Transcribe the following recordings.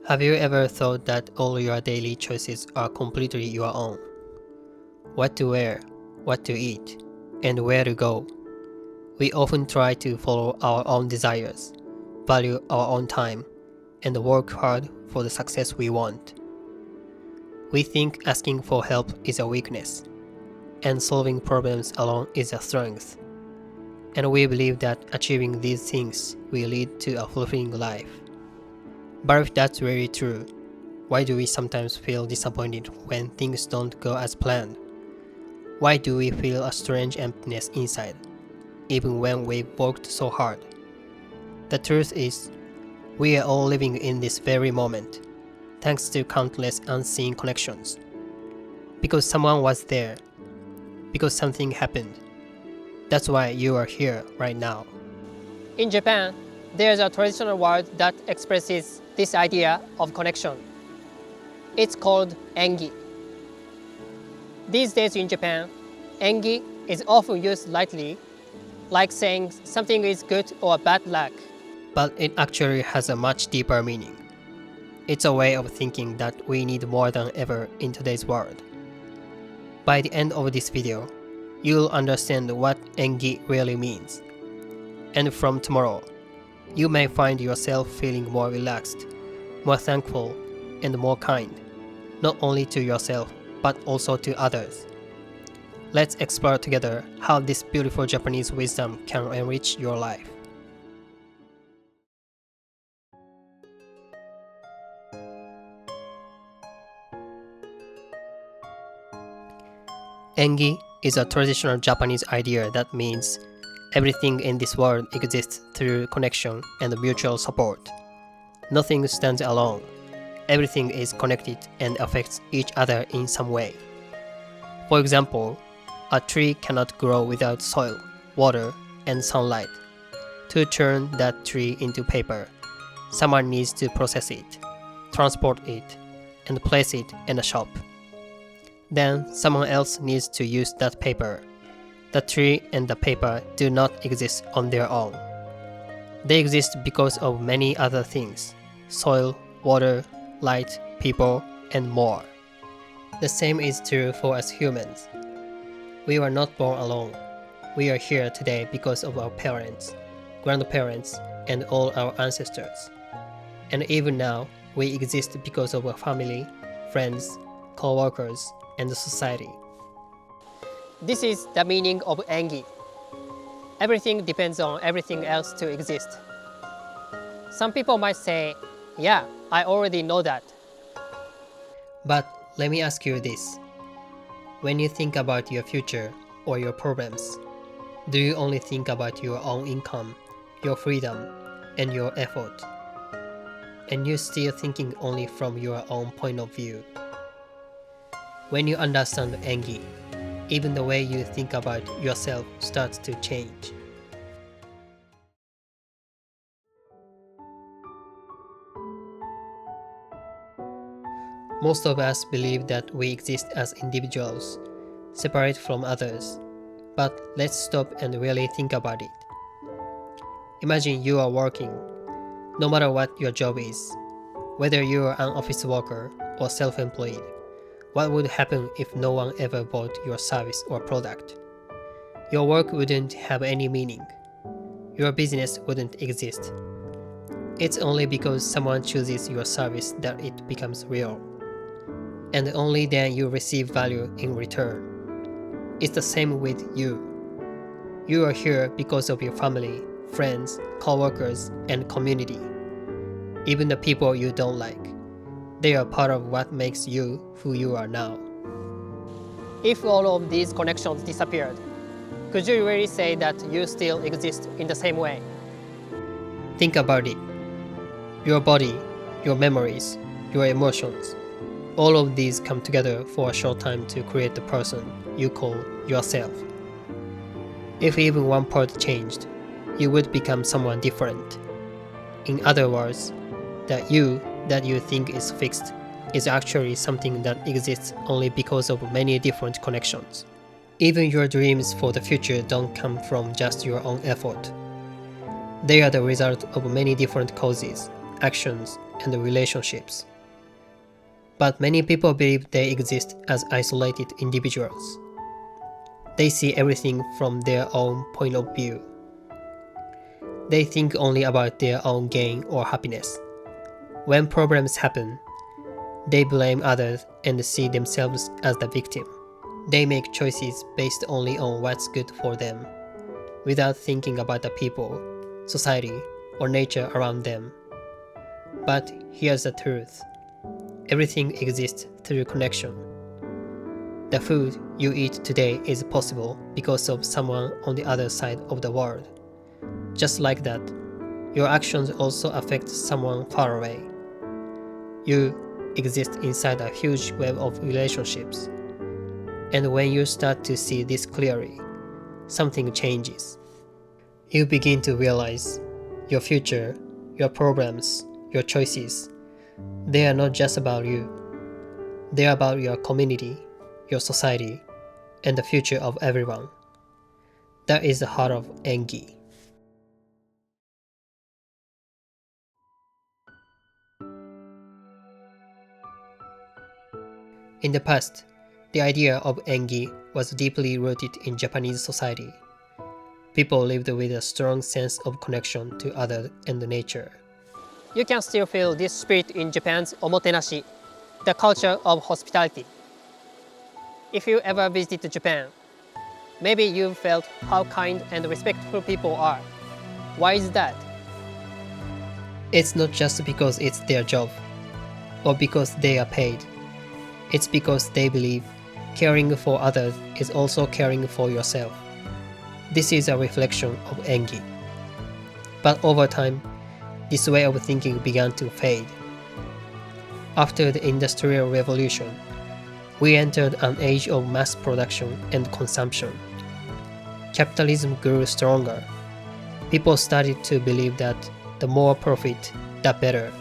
Have you ever thought that all your daily choices are completely your own? What to wear, what to eat, and where to go. We often try to follow our own desires, value our own time, and work hard for the success we want. We think asking for help is a weakness, and solving problems alone is a strength. And we believe that achieving these things will lead to a fulfilling life. But if that's really true, why do we sometimes feel disappointed when things don't go as planned? Why do we feel a strange emptiness inside, even when we've worked so hard? The truth is, we are all living in this very moment, thanks to countless unseen connections. Because someone was there, because something happened. That's why you are here right now. In Japan, there's a traditional word that expresses this idea of connection. It's called Engi. These days in Japan, Engi is often used lightly, like saying something is good or bad luck. But it actually has a much deeper meaning. It's a way of thinking that we need more than ever in today's world. By the end of this video, you'll understand what Engi really means. And from tomorrow, you may find yourself feeling more relaxed, more thankful, and more kind, not only to yourself, but also to others. Let's explore together how this beautiful Japanese wisdom can enrich your life. Engi is a traditional Japanese idea that means everything in this world exists through connection and mutual support. Nothing stands alone. Everything is connected and affects each other in some way. For example, a tree cannot grow without soil, water, and sunlight. To turn that tree into paper, someone needs to process it, transport it, and place it in a shop. Then someone else needs to use that paper. The tree and the paper do not exist on their own. They exist because of many other things: soil, water, light, people, and more. The same is true for us humans. We were not born alone. We are here today because of our parents, grandparents, and all our ancestors. And even now, we exist because of our family, friends, co-workers, and the society. This is the meaning of Engi. Everything depends on everything else to exist. Some people might say, yeah, I already know that. But let me ask you this. When you think about your future or your problems, do you only think about your own income, your freedom, and your effort? And you're still thinking only from your own point of view? When you understand Engi, even the way you think about yourself starts to change. Most of us believe that we exist as individuals, separate from others. But let's stop and really think about it. Imagine you are working, no matter what your job is, whether you are an office worker or self-employed. What would happen if no one ever bought your service or product? Your work wouldn't have any meaning. Your business wouldn't exist. It's only because someone chooses your service that it becomes real. And only then you receive value in return. It's the same with you. You are here because of your family, friends, co-workers, and community. Even the people you don't like. They are part of what makes you who you are now. If all of these connections disappeared, could you really say that you still exist in the same way? Think about it. Your body, your memories, your emotions, all of these come together for a short time to create the person you call yourself. If even one part changed, you would become someone different. In other words, that you think is fixed is actually something that exists only because of many different connections. Even your dreams for the future don't come from just your own effort. They are the result of many different causes, actions, and relationships. But many people believe they exist as isolated individuals. They see everything from their own point of view. They think only about their own gain or happiness. When problems happen, they blame others and see themselves as the victim. They make choices based only on what's good for them, without thinking about the people, society, or nature around them. But here's the truth. Everything exists through connection. The food you eat today is possible because of someone on the other side of the world. Just like that, your actions also affect someone far away. You exist inside a huge web of relationships. And when you start to see this clearly, something changes. You begin to realize your future, your problems, your choices, they are not just about you. They are about your community, your society, and the future of everyone. That is the heart of Engi. In the past, the idea of Engi was deeply rooted in Japanese society. People lived with a strong sense of connection to others and nature. You can still feel this spirit in Japan's omotenashi, the culture of hospitality. If you ever visited Japan, maybe you felt how kind and respectful people are. Why is that? It's not just because it's their job, or because they are paid. It's because they believe caring for others is also caring for yourself. This is a reflection of Engi. But over time, this way of thinking began to fade. After the Industrial Revolution, we entered an age of mass production and consumption. Capitalism grew stronger. People started to believe that the more profit, the better.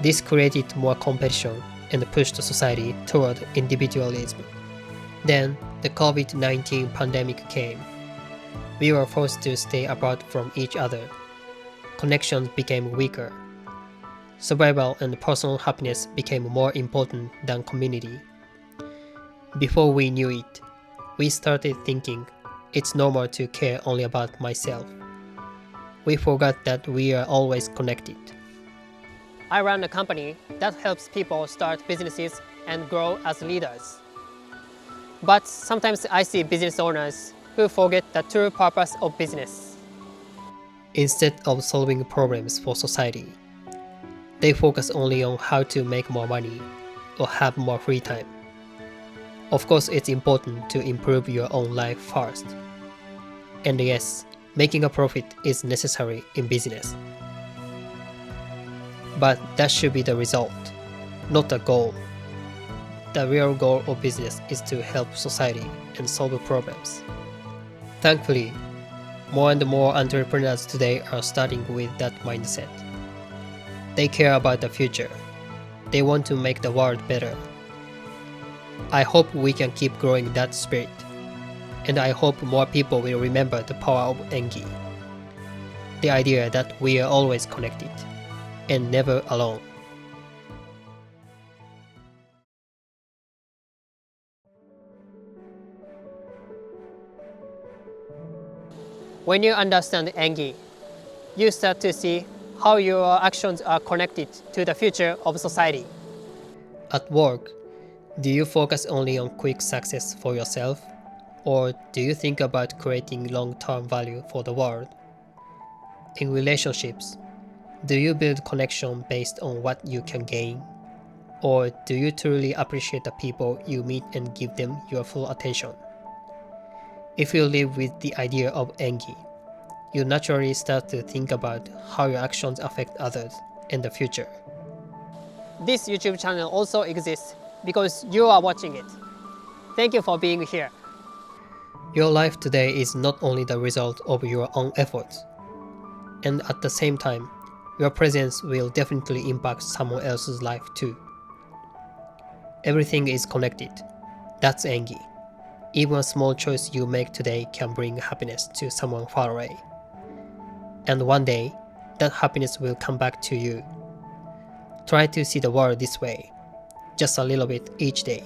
This created more competition and pushed society toward individualism. Then the COVID-19 pandemic came. We were forced to stay apart from each other. Connections became weaker. Survival and personal happiness became more important than community. Before we knew it, we started thinking it's normal to care only about myself. We forgot that we are always connected. I run a company that helps people start businesses and grow as leaders. But sometimes I see business owners who forget the true purpose of business. Instead of solving problems for society, they focus only on how to make more money or have more free time. Of course, it's important to improve your own life first. And yes, making a profit is necessary in business. But that should be the result, not the goal. The real goal of business is to help society and solve problems. Thankfully, more and more entrepreneurs today are starting with that mindset. They care about the future. They want to make the world better. I hope we can keep growing that spirit. And I hope more people will remember the power of Engi. The idea that we are always connected and never alone. When you understand Engi, you start to see how your actions are connected to the future of society. At work, do you focus only on quick success for yourself? Or do you think about creating long-term value for the world? In relationships, do you build connection based on what you can gain? Or do you truly appreciate the people you meet and give them your full attention? If you live with the idea of Engi, you naturally start to think about how your actions affect others and the future. This YouTube channel also exists because you are watching it. Thank you for being here. Your life today is not only the result of your own efforts, and at the same time, your presence will definitely impact someone else's life too. Everything is connected. That's Engi. Even a small choice you make today can bring happiness to someone far away. And one day, that happiness will come back to you. Try to see the world this way, just a little bit each day.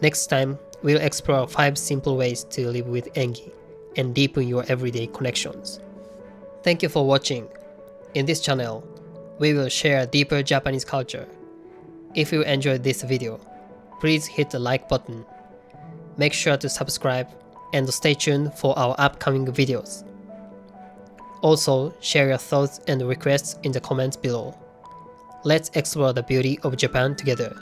Next time, we'll explore 5 simple ways to live with Engi and deepen your everyday connections. Thank you for watching. In this channel, we will share deeper Japanese culture. If you enjoyed this video, please hit the like button. Make sure to subscribe and stay tuned for our upcoming videos. Also, share your thoughts and requests in the comments below. Let's explore the beauty of Japan together.